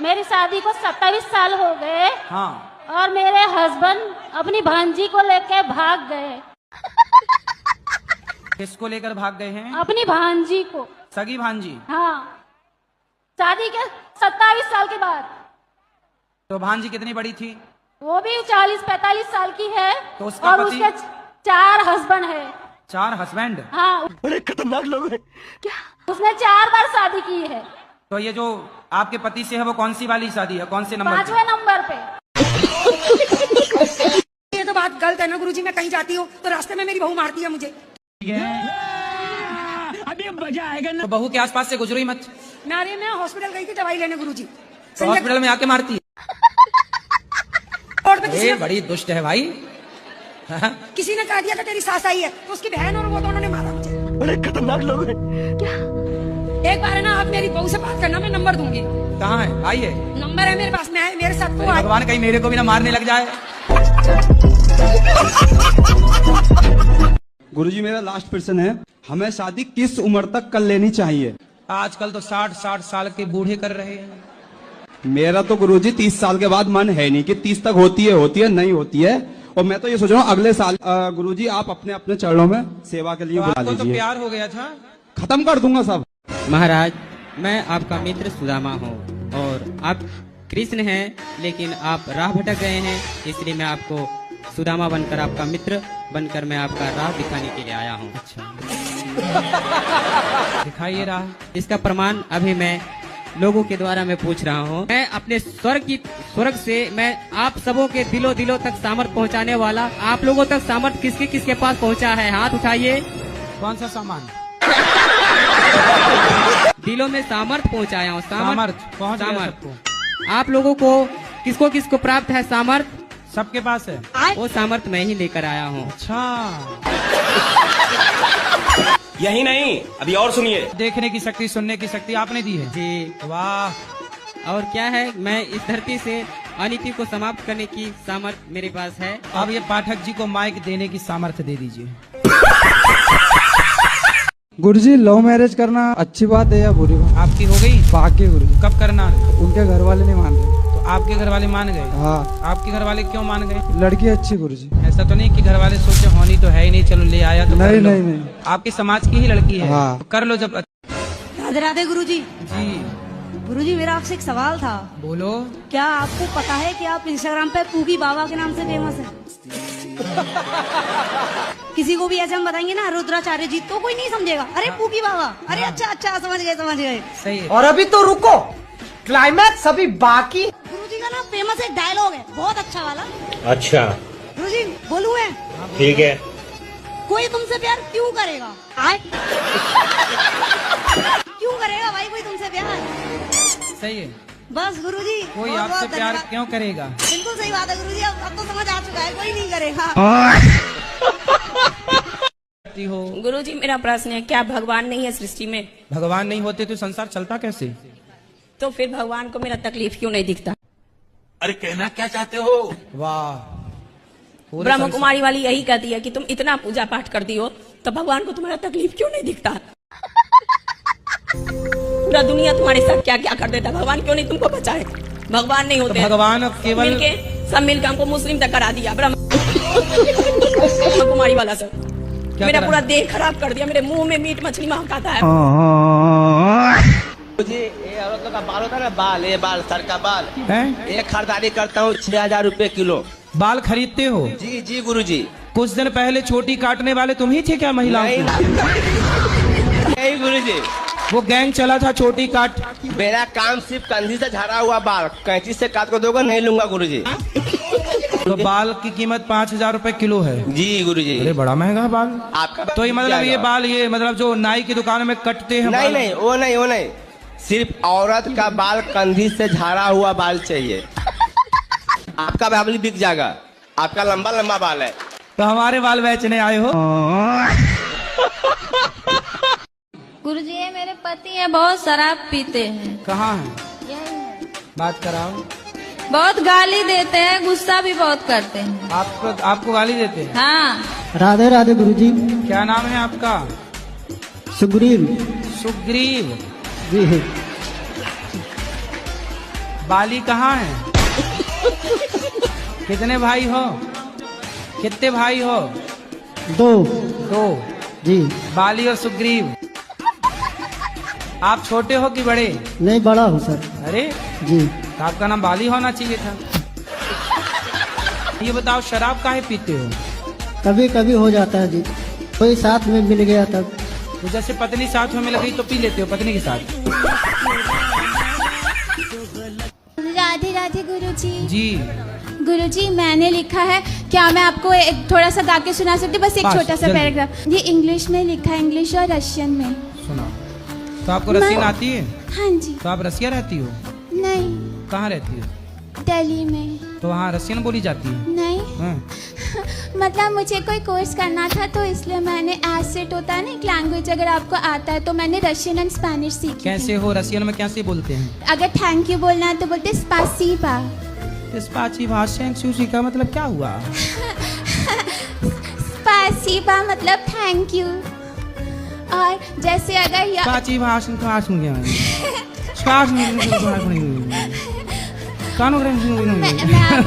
मेरी शादी को 27 साल हो गए। हाँ। और मेरे हस्बैंड अपनी भांजी को लेकर भाग गए। किसको लेकर भाग गए हैं? अपनी भांजी को। सगी भांजी? हाँ, शादी के 27 साल के बाद। तो भांजी कितनी बड़ी थी? वो भी 40-45 साल की है। तो उसका और पति? उसके 4 हस्बैंड है। 4 हस्बैंड? हाँ। बड़े खतरनाक लोग हैं। क्या? उसने 4 बार शादी की है। तो ये जो आपके पति से है वो कौन सी वाली शादी है, कौन से नंबर? 5वें नंबर पे। ये तो बात गलत है ना गुरुजी। मैं कहीं जाती हूँ तो रास्ते में मेरी बहू मारती है मुझे। अभी मजा आएगा ना। तो बहू के आसपास से गुजरो ही मत। मैं हॉस्पिटल गई थी दवाई लेने गुरुजी। तो हॉस्पिटल में आके मारती है? ये बड़ी दुष्ट है भाई। किसी ने कह दिया कि तेरी सास आई है, तो उसकी बहन और वो दोनों ने मारा मुझे। बड़े खतरनाक लोग हैं। क्या? एक बार है ना, आप मेरी बहू से बात करना, मैं नंबर दूंगी। कहाँ है? आइए। नंबर है मेरे पास, मैं मेरे साथ तो भगवान कहीं मेरे को भी ना मारने लग जाए। गुरुजी मेरा लास्ट प्रश्न है, हमें शादी किस उम्र तक कर लेनी चाहिए? आजकल तो 60-60 साल के बूढ़े कर रहे हैं। मेरा तो गुरुजी 30 साल के बाद मन है नहीं कि 30 तक होती है नहीं होती है। और मैं तो ये सोच रहा हूँ अगले साल गुरुजी आप अपने अपने चरणों में सेवा के लिए तो बुला आपको तो लीजिए। प्यार हो गया था? खत्म कर दूंगा सब। महाराज, मैं आपका मित्र सुदामा हूँ और आप कृष्ण हैं, लेकिन आप राह भटक गए हैं, इसलिए मैं आपको सुदामा बनकर, आपका मित्र बनकर मैं आपका राह दिखाने के लिए आया हूँ। अच्छा, दिखाइए राह। इसका प्रमाण अभी मैं लोगों के द्वारा मैं पूछ रहा हूँ। मैं अपने स्वर्ग से मैं आप सबों के दिलों तक सामर्थ पहुँचाने वाला। आप लोगों तक सामर्थ किसके पास पहुँचा है? हाथ उठाइए। कौन सा सामान? दिलों में सामर्थ पहुँचाया हूँ। सामर्थ पहुँच गया सबको। आप लोगों को किसको प्राप्त है सामर्थ? सबके पास है। वो सामर्थ मैं ही लेकर आया हूँ। अच्छा, यही नहीं, अभी और सुनिए। देखने की शक्ति, सुनने की शक्ति आपने दी है जी। वाह। और क्या है, मैं इस धरती से अनीति को समाप्त करने की सामर्थ मेरे पास है। अब ये पाठक जी को माइक देने की सामर्थ्य दे दीजिए। गुरुजी, लव मैरिज करना अच्छी बात है या बुरी बात? आपकी हो गई? बाकी गुरुजी। कब करना? उनके घर वाले नहीं मान रहे। तो आपके घर वाले मान गए? हाँ। आपके घर वाले क्यों मान गए? लड़की अच्छी गुरुजी। ऐसा तो नहीं कि घर वाले सोचे होनी तो है ही नहीं, चलो ले आया तो नहीं नहीं नहीं। आपके समाज की ही लड़की है। हाँ। तो कर लो जब। राधे राधे गुरुजी। जी गुरुजी, मेरा आपसे एक सवाल था। बोलो। क्या आपको पता है कि आप इंस्टाग्राम पे पूगी बाबा के नाम से फेमस है? किसी को भी ऐसे हम बताएंगे ना रुद्राचार्य जी, तो कोई नहीं समझेगा। अरे पूगी बाबा, अरे अच्छा समझ गए। सही है। और अभी तो रुको, क्लाइमैक्स अभी बाकी। गुरुजी का ना फेमस एक डायलॉग है, बहुत अच्छा वाला। अच्छा, गुरुजी बोलूं मैं? ठीक है। कोई तुमसे प्यार क्यों करेगा? आए क्यों करेगा भाई कोई तुमसे प्यार? सही है। बस गुरुजी, कोई बहुत आपसे प्यार धन्यवाद। क्यों करेगा? बिल्कुल सही बात है गुरुजी। अब तो समझ आ चुका है, कोई नहीं करेगा। हो गुरुजी, मेरा प्रश्न है, क्या भगवान नहीं है सृष्टि में? भगवान नहीं होते तो संसार चलता कैसे? तो फिर भगवान को मेरा तकलीफ क्यों नहीं दिखता? अरे कहना क्या चाहते हो? वाह। ब्रह्म कुमारी वाली यही कहती है कि तुम इतना पूजा पाठ करती हो तो भगवान को तुम्हारा तकलीफ क्यों नहीं दिखता? पूरा दुनिया तुम्हारे साथ क्या क्या कर देता, भगवान क्यों नहीं तुमको बचाए? भगवान नहीं होते तो भगवान अब केवल सब मिलकर हमको मुस्लिम तक करा दिया। ब्रह्म कुमारी वाला सब मेरा पूरा देह खराब कर दिया। मेरे मुंह में मीट मछली महकाता है। मुझे ये औरतों का बाल होता है ना, बाल, ये बाल, सर का बाल है? ये खरीदारी करता हूँ 6000 रुपए किलो। बाल खरीदते हो? जी जी गुरुजी। कुछ दिन पहले छोटी काटने वाले तुम ही थे क्या महिलाओं की? नहीं गुरुजी, वो गैंग चला था छोटी काट। मेरा काम सिर्फ कंधी से झड़ा हुआ बाल कैंची से काट को दोगे, नहीं लूंगा गुरुजी। तो बाल की कीमत 5000 रुपए किलो है? जी गुरुजी। अरे बड़ा महंगा बाल। आपका तो ये मतलब ये बाल, ये मतलब जो नाई की दुकान में कटते हैं? नहीं, वो नहीं, सिर्फ औरत का बाल कंधी से झाड़ा हुआ बाल चाहिए। आपका बाल बिक जाएगा, आपका लंबा लंबा बाल है। तो हमारे बाल बेचने आए हो? गुरुजी, ये मेरे पति हैं, बहुत शराब पीते हैं। कहाँ है? यही है। बात कराओ। बहुत गाली देते हैं, गुस्सा भी बहुत करते हैं। आपको गाली देते हैं? हाँ। राधे राधे गुरुजी। क्या नाम है आपका? सुग्रीव। सुग्रीव जी। बाली कहाँ है? कितने भाई हो? कितने भाई हो? 2 दो। जी। बाली और सुग्रीव। आप छोटे हो कि बड़े? नहीं, बड़ा हूँ सर। अरे जी। तो आपका नाम बाली होना चाहिए था। ये बताओ शराब काहे पीते हो? कभी कभी हो जाता है जी, कोई साथ में मिल गया तब। तो जैसे पत्नी साथ में मिल गई तो पी लेते हो पत्नी के साथ? राधे राधे गुरुजी। जी। गुरुजी मैंने लिखा है, क्या मैं आपको एक थोड़ा सा गा के सुना सकती हूँ? बस एक बस, छोटा सा जल्दी। पैराग्राफ। ये इंग्लिश में लिखा है, इंग्लिश और रशियन में। सुना। तो आपको रशियन आती है? हाँ जी। तो आप रसिया रहती हो? नहीं, कहाँ रहती हो? दिल्ली में। तो वहाँ रशियन बोली जाती है? नहीं, हाँ। मतलब मुझे कोई कोर्स करना था तो इसलिए मैंने एसेट होता है ना एक लैंग्वेज, अगर आपको आता है तो मैंने रशियन एंड स्पेनिश सीखी। कैसे हो? रशियन में कैसे बोलते हैं? अगर थैंक यू बोलना है तो बोलते स्पासीबा। स्पाची भाषा सूची का मतलब क्या हुआ? स्पासीबा मतलब थैंक यू। और जैसे अगर स्पाची भाषण का सुन गया मैं। मैं